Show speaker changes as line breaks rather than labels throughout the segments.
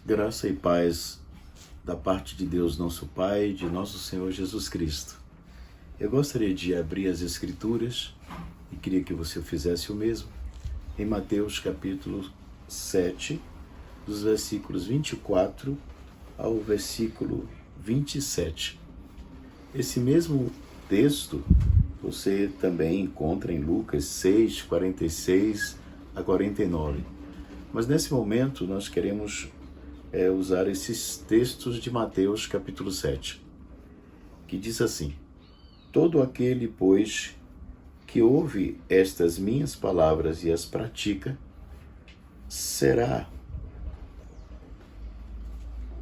Graça e paz da parte de Deus, nosso Pai, de nosso Senhor Jesus Cristo. Eu gostaria de abrir as Escrituras e queria que você fizesse o mesmo em Mateus capítulo 7, dos versículos 24 ao versículo 27. Esse mesmo texto você também encontra em Lucas 6, 46 a 49. Mas nesse momento nós queremos usar esses textos de Mateus capítulo 7, que diz assim: todo aquele, pois, que ouve estas minhas palavras e as pratica, será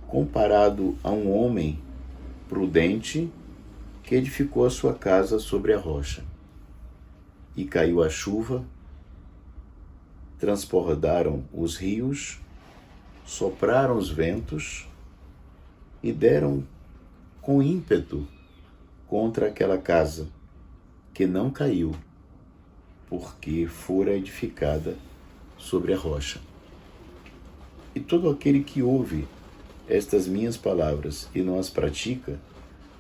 comparado a um homem prudente que edificou a sua casa sobre a rocha. E caiu a chuva, transbordaram os rios, sopraram os ventos e deram com ímpeto contra aquela casa, que não caiu, porque fora edificada sobre a rocha. E todo aquele que ouve estas minhas palavras e não as pratica,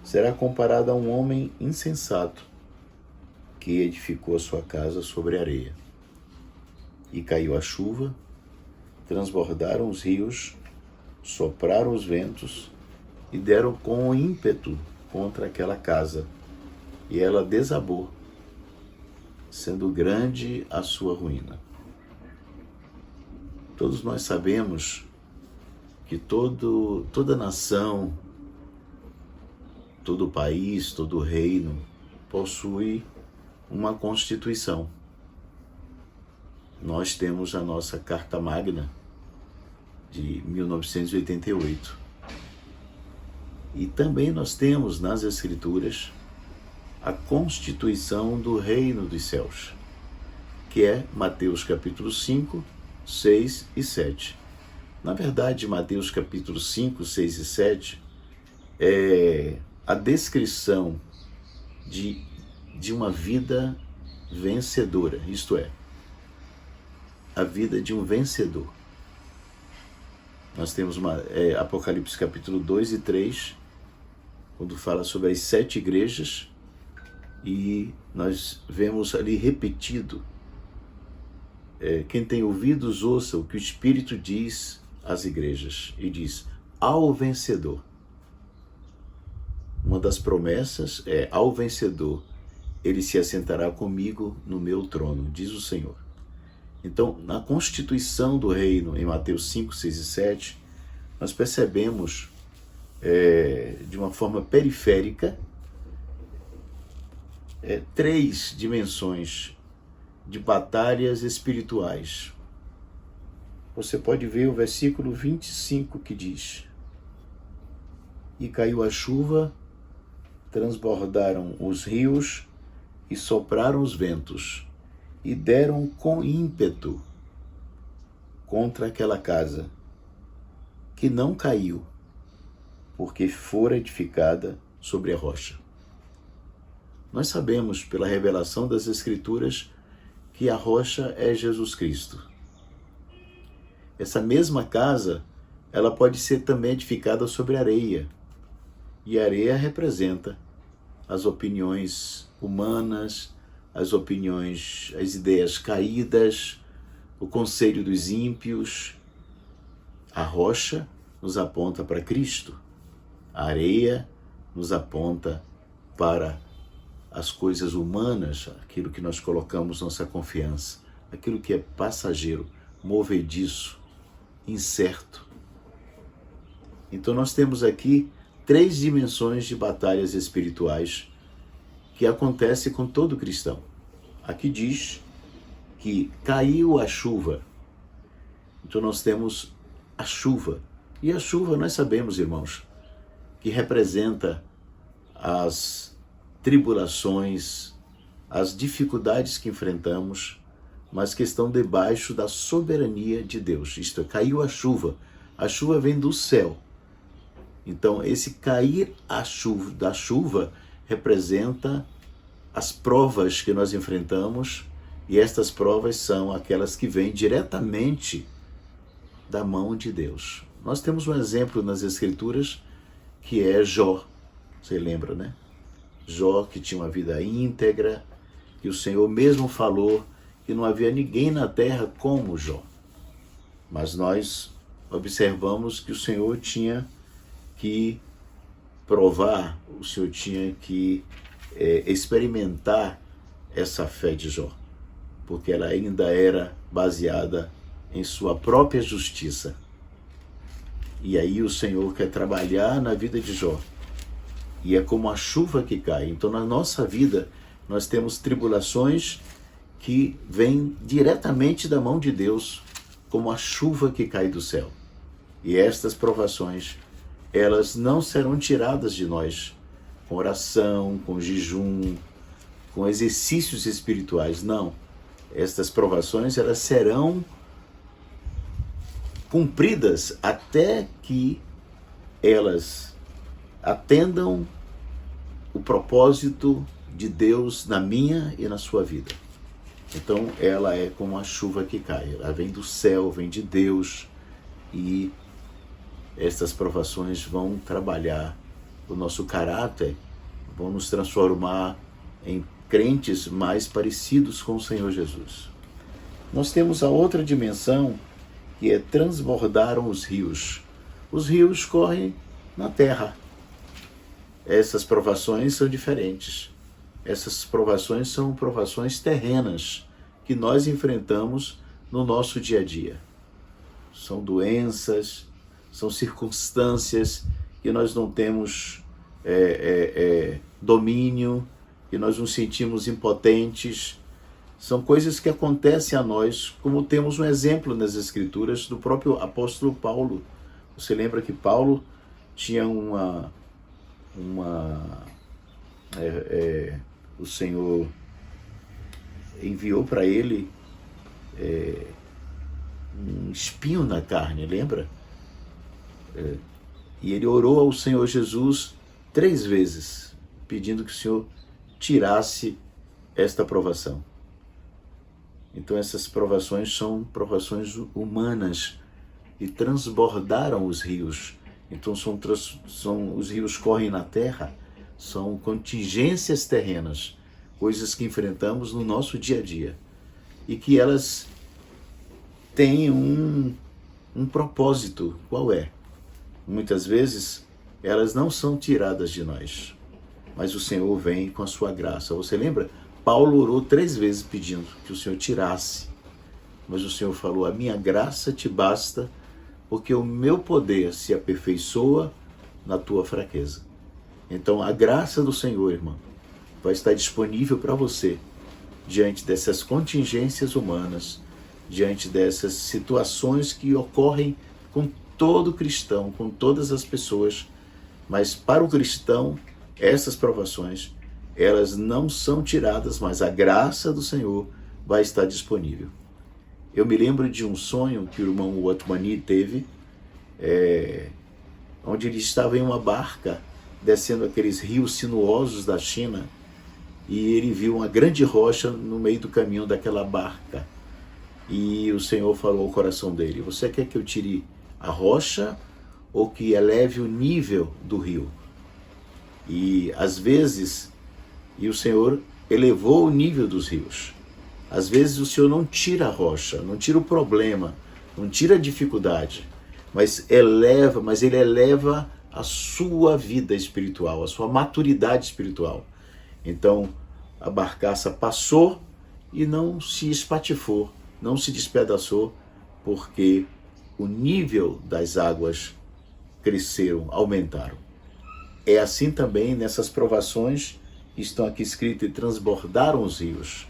será comparado a um homem insensato, que edificou a sua casa sobre a areia. E caiu a chuva, transbordaram os rios, sopraram os ventos e deram com ímpeto contra aquela casa, e ela desabou, sendo grande a sua ruína. Todos nós sabemos que toda nação, todo país, todo reino possui uma Constituição. Nós temos a nossa Carta Magna de 1988. E também nós temos nas Escrituras a Constituição do Reino dos Céus, que é Mateus capítulo 5, 6 e 7. Na verdade, Mateus capítulo 5, 6 e 7 é a descrição de uma vida vencedora, isto é, a vida de um vencedor. Nós temos Apocalipse capítulo 2 e 3, quando fala sobre as 7 igrejas, e nós vemos ali repetido, quem tem ouvidos ouça o que o Espírito diz às igrejas, e diz, ao vencedor. Uma das promessas é, ao vencedor, ele se assentará comigo no meu trono, diz o Senhor. Então, na constituição do reino, em Mateus 5, 6 e 7, nós percebemos, de uma forma periférica, 3 dimensões de batalhas espirituais. Você pode ver o versículo 25 que diz: e caiu a chuva, transbordaram os rios e sopraram os ventos, e deram com ímpeto contra aquela casa, que não caiu, porque fora edificada sobre a rocha. Nós sabemos, pela revelação das Escrituras, que a rocha é Jesus Cristo. Essa mesma casa, ela pode ser também edificada sobre areia, e a areia representa as opiniões humanas, as opiniões, as ideias caídas, o conselho dos ímpios. A rocha nos aponta para Cristo. A areia nos aponta para as coisas humanas, aquilo que nós colocamos nossa confiança, aquilo que é passageiro, movediço, incerto. Então nós temos aqui 3 dimensões de batalhas espirituais que acontece com todo cristão. Aqui diz que caiu a chuva. Então nós temos a chuva. E a chuva, nós sabemos, irmãos, que representa as tribulações, as dificuldades que enfrentamos, mas que estão debaixo da soberania de Deus. Isto é, caiu a chuva. A chuva vem do céu. Então, esse cair da chuva representa as provas que nós enfrentamos, e estas provas são aquelas que vêm diretamente da mão de Deus. Nós temos um exemplo nas Escrituras que é Jó. Você lembra, né? Jó, que tinha uma vida íntegra, que o Senhor mesmo falou que não havia ninguém na terra como Jó. Mas nós observamos que o Senhor tinha que provar, o Senhor tinha que experimentar essa fé de Jó, porque ela ainda era baseada em sua própria justiça. E aí o Senhor quer trabalhar na vida de Jó. E é como a chuva que cai. Então na nossa vida nós temos tribulações que vêm diretamente da mão de Deus, como a chuva que cai do céu. E estas provações, elas não serão tiradas de nós com oração, com jejum, com exercícios espirituais. Não. Estas provações, elas serão cumpridas até que elas atendam o propósito de Deus na minha e na sua vida. Então ela é como a chuva que cai, ela vem do céu, vem de Deus, e estas provações vão trabalhar o nosso caráter, vão nos transformar em crentes mais parecidos com o Senhor Jesus. Nós temos a outra dimensão, que é transbordaram os rios. Os rios correm na terra. Essas provações são diferentes. Essas provações são provações terrenas que nós enfrentamos no nosso dia a dia. São doenças, são circunstâncias que nós não temos domínio, que nós nos sentimos impotentes. São coisas que acontecem a nós, como temos um exemplo nas Escrituras do próprio apóstolo Paulo. Você lembra que Paulo tinha o Senhor enviou para ele um espinho na carne, lembra? E ele orou ao Senhor Jesus 3 vezes, pedindo que o Senhor tirasse esta provação. Então essas provações são provações humanas e transbordaram os rios. Então os rios correm na terra, são contingências terrenas, coisas que enfrentamos no nosso dia a dia e que elas têm um propósito. Qual é? Muitas vezes elas não são tiradas de nós, mas o Senhor vem com a sua graça. Você lembra? Paulo orou 3 vezes pedindo que o Senhor tirasse, mas o Senhor falou: a minha graça te basta, porque o meu poder se aperfeiçoa na tua fraqueza. Então a graça do Senhor, irmão, vai estar disponível para você diante dessas contingências humanas, diante dessas situações que ocorrem com todo cristão, com todas as pessoas. Mas para o cristão, essas provações, elas não são tiradas, mas a graça do Senhor vai estar disponível. Eu me lembro de um sonho que o irmão Watmani teve, onde ele estava em uma barca, descendo aqueles rios sinuosos da China, e ele viu uma grande rocha no meio do caminho daquela barca. E o Senhor falou ao coração dele: você quer que eu tire a rocha ou que eleve o nível do rio? E às vezes, o Senhor elevou o nível dos rios. Às vezes o Senhor não tira a rocha, não tira o problema, não tira a dificuldade, mas Ele eleva a sua vida espiritual, a sua maturidade espiritual. Então a barcaça passou e não se espatifou, não se despedaçou, porque o nível das águas cresceram, aumentaram. É assim também nessas provações que estão aqui escritas: e transbordaram os rios.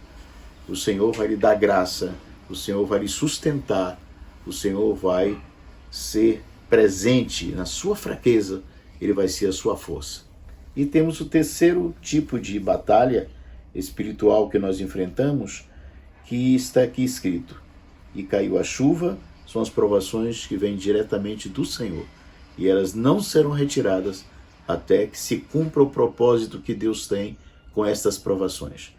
O Senhor vai lhe dar graça, o Senhor vai lhe sustentar, o Senhor vai ser presente na sua fraqueza, Ele vai ser a sua força. E temos o terceiro tipo de batalha espiritual que nós enfrentamos, que está aqui escrito: e caiu a chuva. São as provações que vêm diretamente do Senhor, e elas não serão retiradas até que se cumpra o propósito que Deus tem com estas provações.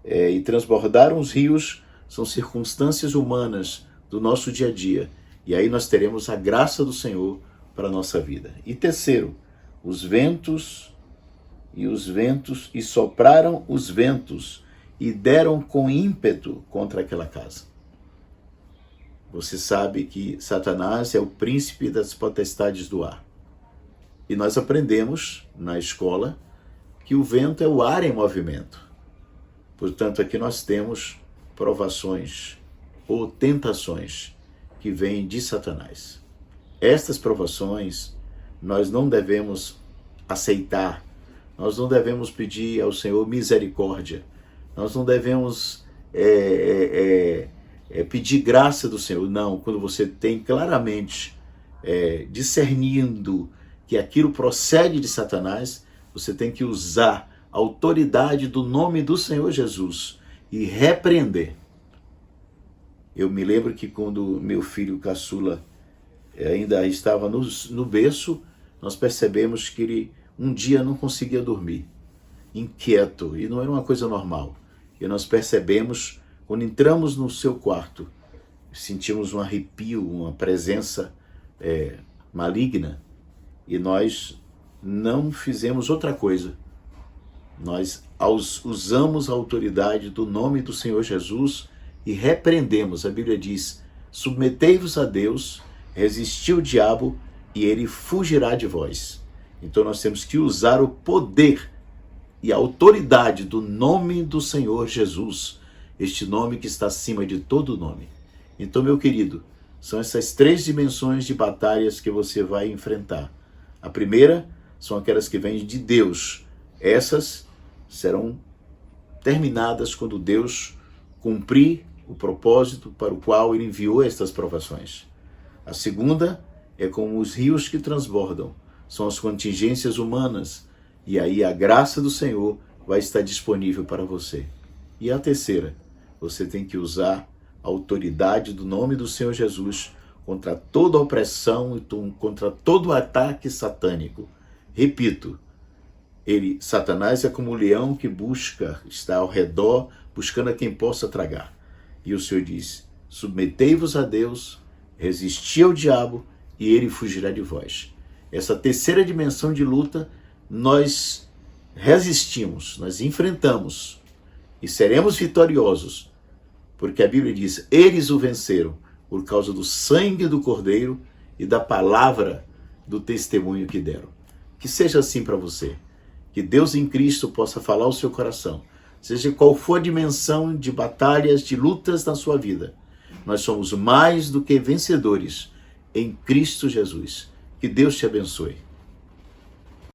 E transbordaram os rios são circunstâncias humanas do nosso dia a dia E aí nós teremos a graça do Senhor para a nossa vida. E terceiro, e sopraram os ventos e deram com ímpeto contra aquela casa. Você sabe que Satanás é o príncipe das potestades do ar. E nós aprendemos na escola que o vento é o ar em movimento. Portanto, aqui nós temos provações ou tentações que vêm de Satanás. Estas provações nós não devemos aceitar, nós não devemos pedir ao Senhor misericórdia, nós não devemos pedir graça do Senhor. Não, quando você tem claramente discernindo que aquilo procede de Satanás, você tem que usar a autoridade do nome do Senhor Jesus e repreender. Eu me lembro que quando meu filho caçula ainda estava no berço, nós percebemos que ele um dia não conseguia dormir, inquieto, e não era uma coisa normal. E nós percebemos, quando entramos no seu quarto, sentimos um arrepio, uma presença maligna, e nós não fizemos outra coisa. Nós usamos a autoridade do nome do Senhor Jesus e repreendemos. A Bíblia diz: submetei-vos a Deus, resisti o diabo e ele fugirá de vós. Então nós temos que usar o poder e a autoridade do nome do Senhor Jesus, este nome que está acima de todo nome. Então, meu querido, são essas 3 dimensões de batalhas que você vai enfrentar. A primeira são aquelas que vêm de Deus. Essas serão terminadas quando Deus cumprir o propósito para o qual ele enviou estas provações. A segunda é como os rios que transbordam, são as contingências humanas, e aí a graça do Senhor vai estar disponível para você. E a terceira, você tem que usar a autoridade do nome do Senhor Jesus contra toda opressão e contra todo ataque satânico. Repito, Satanás é como um leão que está ao redor, buscando a quem possa tragar. E o Senhor diz: submetei-vos a Deus, resisti ao diabo e ele fugirá de vós. Essa terceira dimensão de luta, nós resistimos, nós enfrentamos e seremos vitoriosos, porque a Bíblia diz: eles o venceram por causa do sangue do Cordeiro e da palavra do testemunho que deram. Que seja assim para você. Que Deus em Cristo possa falar ao seu coração. Seja qual for a dimensão de batalhas, de lutas na sua vida, nós somos mais do que vencedores em Cristo Jesus. Que Deus te abençoe.